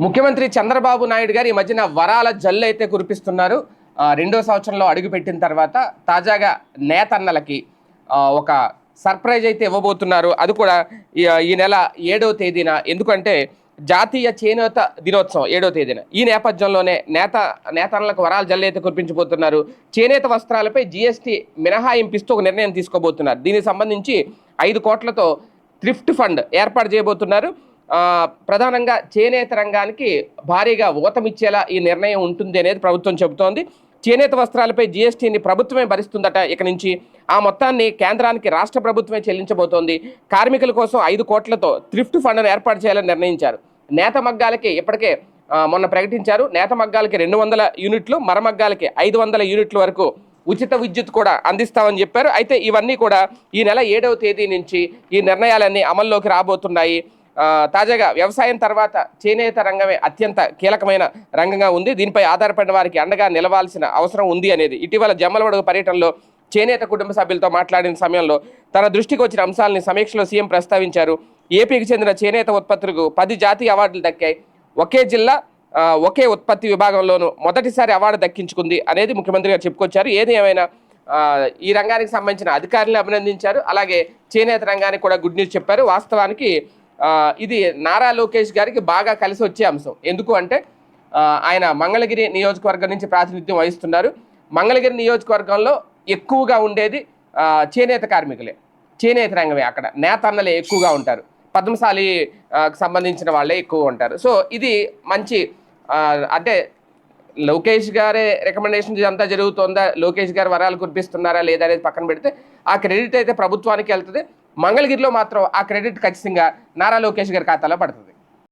ముఖ్యమంత్రి చంద్రబాబు నాయుడు గారు ఈ మధ్యన వరాల జల్లు అయితే కురిపిస్తున్నారు. రెండో సంవత్సరంలో అడుగుపెట్టిన తర్వాత తాజాగా నేతన్నలకి ఒక సర్ప్రైజ్ అయితే ఇవ్వబోతున్నారు. అది కూడా ఈ నెల 7వ తేదీన. ఎందుకంటే జాతీయ చేనేత దినోత్సవం 7వ తేదీన. ఈ నేపథ్యంలోనే నేతన్నలకు వరాల జల్లు అయితే కురిపించబోతున్నారు. చేనేత వస్త్రాలపై జీఎస్టీ మినహాయింపిస్తూ ఒక నిర్ణయం తీసుకోబోతున్నారు. దీనికి సంబంధించి 5 కోట్లతో థ్రిఫ్ట్ ఫండ్ ఏర్పాటు చేయబోతున్నారు. ప్రధానంగా చేనేత రంగానికి భారీగా ఊతమిచ్చేలా ఈ నిర్ణయం ఉంటుంది అనేది ప్రభుత్వం చెబుతోంది. చేనేత వస్త్రాలపై జీఎస్టీని ప్రభుత్వమే భరిస్తుందట. ఇక నుంచి ఆ మొత్తాన్ని కేంద్రానికి రాష్ట్ర ప్రభుత్వమే చెల్లించబోతోంది. కార్మికుల కోసం 5 కోట్లతో థ్రిఫ్ట్ ఫండ్ను ఏర్పాటు చేయాలని నిర్ణయించారు. నేత మగ్గాలకి ఇప్పటికే మొన్న ప్రకటించారు. నేత మగ్గాలకి 200 యూనిట్లు, మరమగ్గాలకి 500 యూనిట్ల వరకు ఉచిత విద్యుత్ కూడా అందిస్తామని చెప్పారు. అయితే ఇవన్నీ కూడా ఈ నెల 7వ తేదీ నుంచి ఈ నిర్ణయాలన్నీ అమల్లోకి రాబోతున్నాయి. తాజాగా వ్యవసాయం తర్వాత చేనేత రంగమే అత్యంత కీలకమైన రంగంగా ఉంది. దీనిపై ఆధారపడిన వారికి అండగా నిలవాల్సిన అవసరం ఉంది అనేది ఇటీవల జమ్మలమడుగు పర్యటనలో చేనేత కుటుంబ సభ్యులతో మాట్లాడిన సమయంలో తన దృష్టికి వచ్చిన అంశాలని సమీక్షలో సీఎం ప్రస్తావించారు. ఏపీకి చెందిన చేనేత ఉత్పత్తులకు 10 జాతీయ అవార్డులు దక్కాయి. ఒకే జిల్లా ఒకే ఉత్పత్తి విభాగంలోనూ మొదటిసారి అవార్డు దక్కించుకుంది అనేది ముఖ్యమంత్రి గారు చెప్పుకొచ్చారు. ఏది ఏమైనా ఈ రంగానికి సంబంధించిన అధికారులను అభినందించారు. అలాగే చేనేత రంగానికి కూడా గుడ్ న్యూస్ చెప్పారు. వాస్తవానికి ఇది నారా లోకేష్ గారికి బాగా కలిసి వచ్చే అంశం. ఎందుకు అంటే ఆయన మంగళగిరి నియోజకవర్గం నుంచి ప్రాతినిధ్యం వహిస్తున్నారు. మంగళగిరి నియోజకవర్గంలో ఎక్కువగా ఉండేది చేనేత కార్మికులే, చేనేత రంగమే. అక్కడ నేతన్నలే ఎక్కువగా ఉంటారు. పద్మశాలి సంబంధించిన వాళ్ళే ఎక్కువ ఉంటారు. సో ఇది మంచి అంటే లోకేష్ గారే రికమెండేషన్ ఇదంతా జరుగుతుందా, లోకేష్ గారు వరాలు కురిపిస్తున్నారా లేదా అనేది పక్కన పెడితే ఆ క్రెడిట్ అయితే ప్రభుత్వానికి వెళ్తుంది. మంగళగిరిలో మాత్రం ఆ క్రెడిట్ ఖచ్చితంగా నారా లోకేష్ గారి ఖాతాలో పడుతుంది.